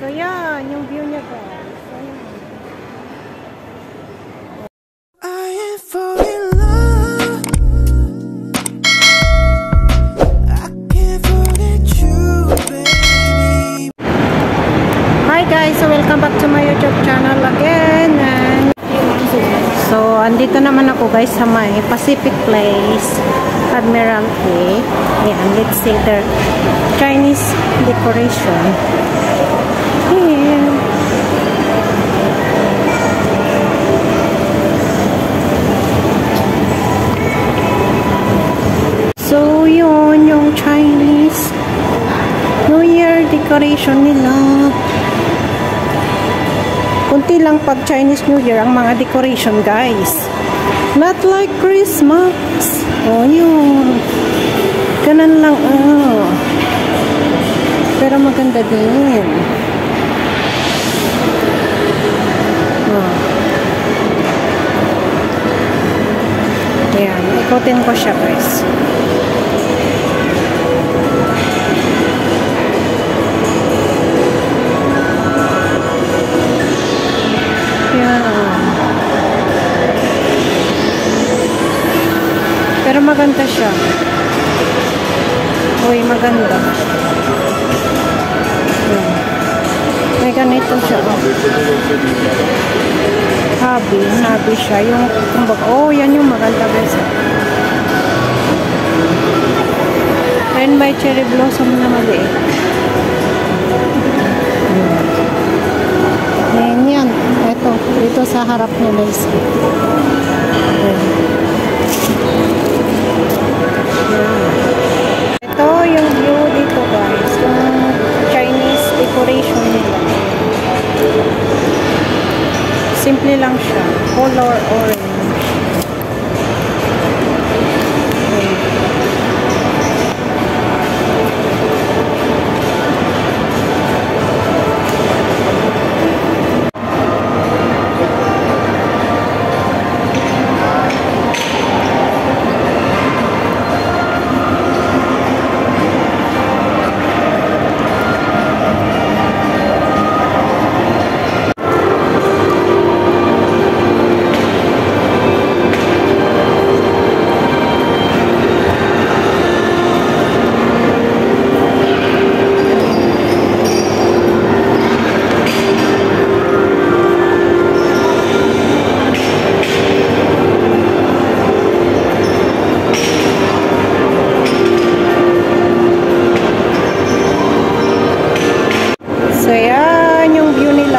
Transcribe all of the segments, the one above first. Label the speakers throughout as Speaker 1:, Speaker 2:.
Speaker 1: So, yan. Yung view niya, guys. So, yan.
Speaker 2: I am falling in love. I can't forget you, baby.
Speaker 1: Hi guys, so welcome back to my YouTube channel again. And so, andito naman ako guys sa may Pacific Place, Admiralty. Ayan, let's see their Chinese decoration. Ayan. So, yun yung Chinese New Year decoration nila. Kunti lang pag Chinese New Year ang mga decoration, guys. Not like Christmas. Oh, yun. Ganun lang, oh. Pero maganda din. Oh. Ayan. Ikutin ko siya, guys. Pero maganda siya. Uy, maganda. May ganito siya. Habi siya. Yung, oh, yan yung maganda guys. And by cherry blossom na maliit. Ayan yan. Ito. Dito sa harap niya guys. Ito yung view dito guys, yung Chinese decoration nila. Simple lang siya, color orange.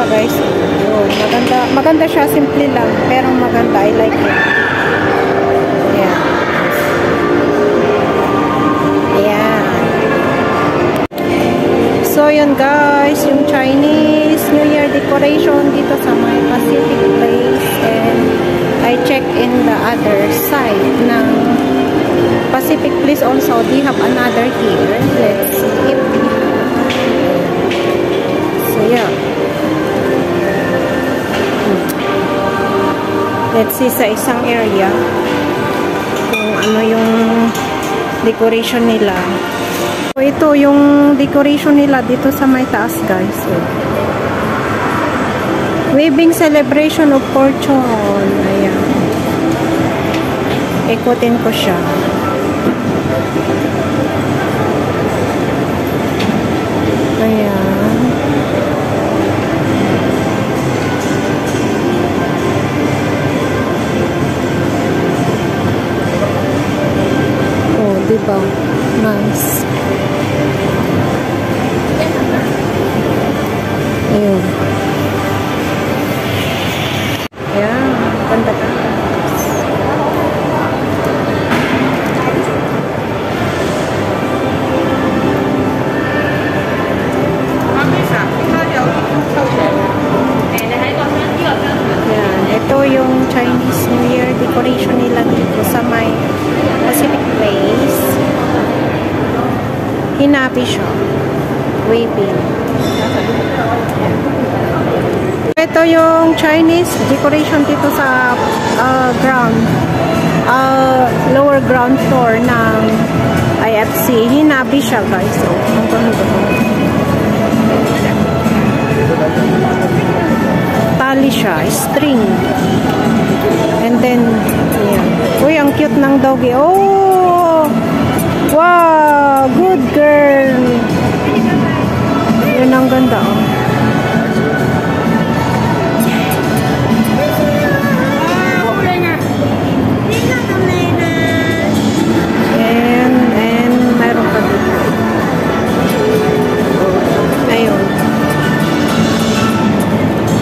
Speaker 1: Guys, yun, maganda siya, simple lang pero maganda, I like it. Yeah. Ayan. So yun guys, yung Chinese New Year decoration dito sa my Pacific Place, and I check in the other side ng Pacific Place also. They have another here. Let's skip. So yeah, let's see sa isang area kung ano yung decoration nila. So, ito yung decoration nila dito sa may taas guys. So, waving celebration of fortune. Ayan. Ikutin ko siya. Ayan. Diba? Nice. Ayun. Ayan. Ganda ka. Ayan. Ito yung Chinese New Year decoration nila dito sa may Pacific Place. Hinabi siya. Waving. Ito yung Chinese decoration dito sa ground. Lower ground floor ng IFC. Hinabi siya guys. So, ang ganda. Tali siya, string. And then, yan. Uy, ang cute ng doggy. Oh! Wow! Good girl! Yun ang ganda, oh. And mayroon pa dito. Ayun.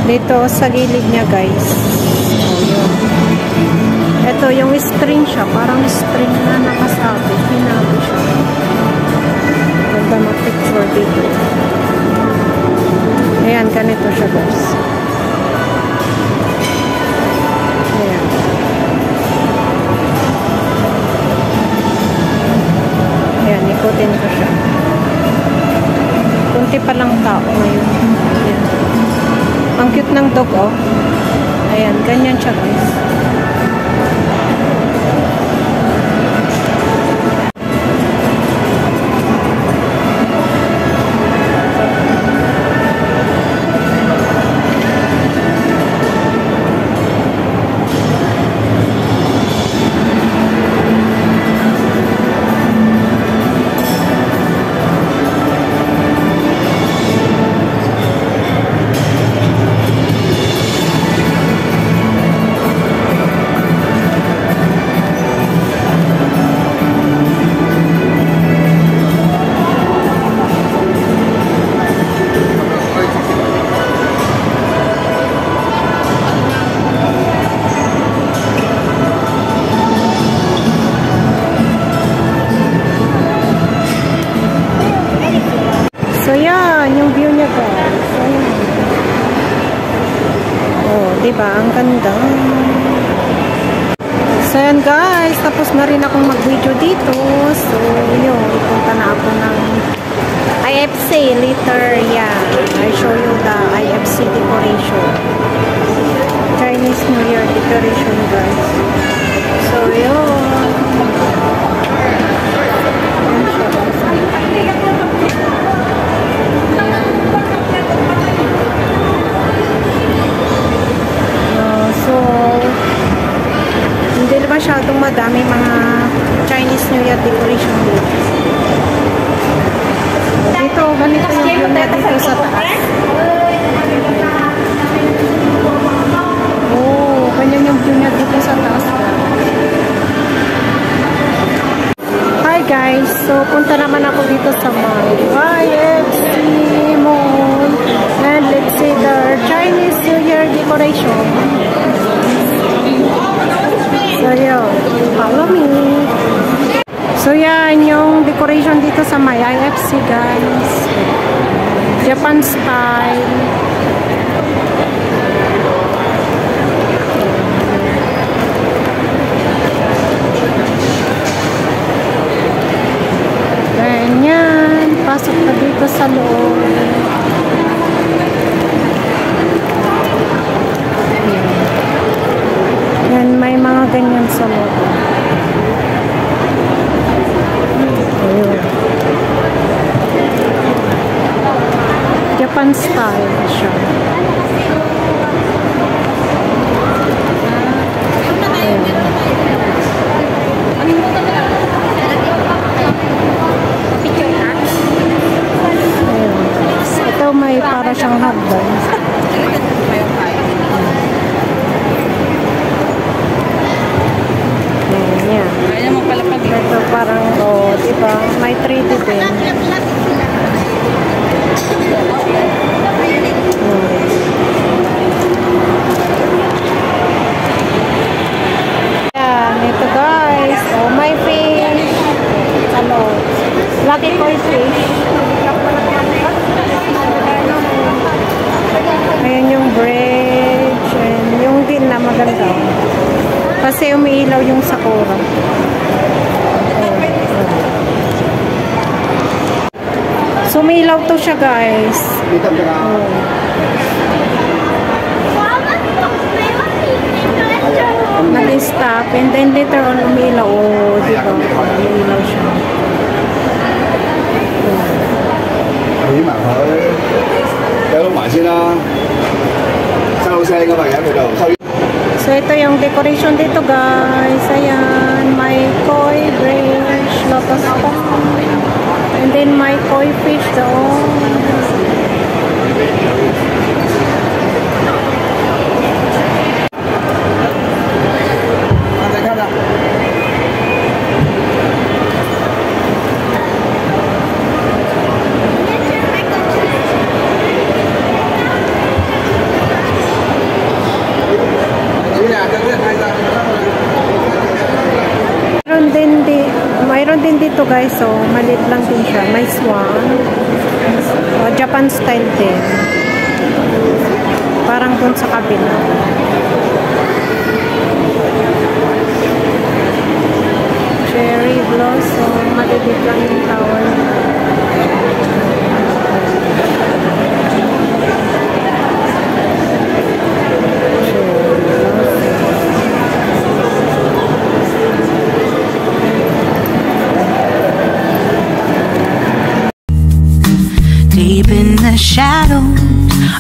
Speaker 1: Dito sa gilid niya, guys. Oh, yun. Ito yung string siya. Parang string na nakasabit. Hinabi siya. Ganda mag-picture dito. Ayan, ganito siya, guys. Ayan. Ayan, ikutin ko siya. Kunti pa lang tao ngayon. Ayan. Ang cute ng dog, oh. Ayan, ganyan siya, guys. So, yan. Yung view niya, guys. Ayan. Oh, diba? Ang ganda. So, yan, guys. Tapos na rin akong mag-video dito. So, yun. Punta na ako ng IFC later. Yeah. I show you the IFC decoration. Chinese New Year decoration, guys. So, yun. Masyadong madami mga Chinese New Year decoration dito. Dito, ganito yung view niya dito sa taas. Oh, ganyan yung view niya dito sa taas. Hi guys, so punta naman ako dito sa mall. IFC Mall. And let's see the Chinese New Year decoration. So, yun. Follow me. So, yan yung decoration dito sa my IFC, guys. Japan style. Ganyan. Pasok na dito sa loob. Yan, may mga ganyan sa loob. Ayun. Japan style siya. Ito may para siyang hotdog. Ito parang, oh, diba? May 3D din. Yan, ito guys. Oh, may fish. Ano? Lucky koi fish. Ayan yung bridge. And yung din na maganda. Kasi umiilaw yung sakura. Sumilaw to siya, guys. Oh. Nag-stop and then later on umilaw. Oh, diba? Umilaw siya.
Speaker 3: Cái lúc mà xưa
Speaker 1: So, ito yung decoration dito, guys. Ayan, may koi bridge, lotus pond, and then may koi fish doon. Mayroon din dito, guys. So, maliit lang din siya. May swan. Japan style din. Parang dun sa kabila. Cherry blossom. Maliit lang yung flower.
Speaker 2: Deep in the shadows,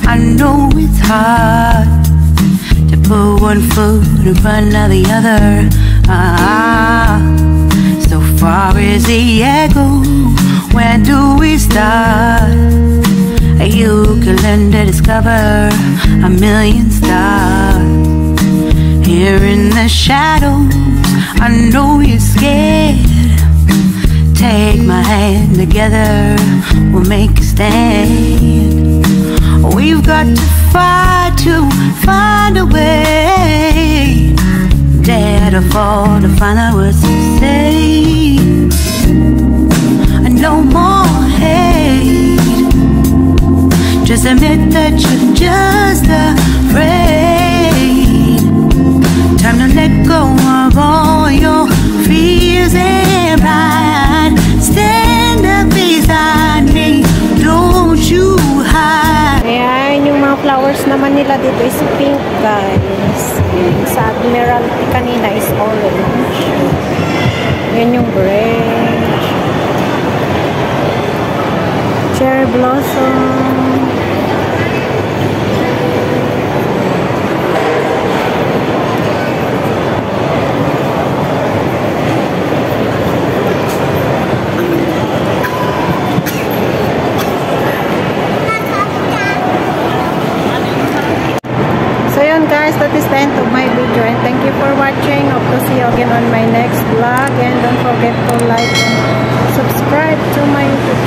Speaker 2: I know it's hard to put one foot in front of the other. So far is the echo, where do we start? You can learn to discover a million stars. Here in the shadows, I know you're scared. Take my hand, together we'll make a stand. We've got to fight to find a way. Dare to fall to find out what to say. No more hate. Just admit that you're just afraid. Time to let go of all your fears and pride. Stand up beside me, don't you hide.
Speaker 1: Ayan, yung mga flowers naman nila dito is pink, guys. Sa Admiralty kanina is orange. Yan yung bridge. Cherry blossom. Guys, that is the end of my video, and thank you for watching. Hope to see you again on my next vlog, and don't forget to like and subscribe to my YouTube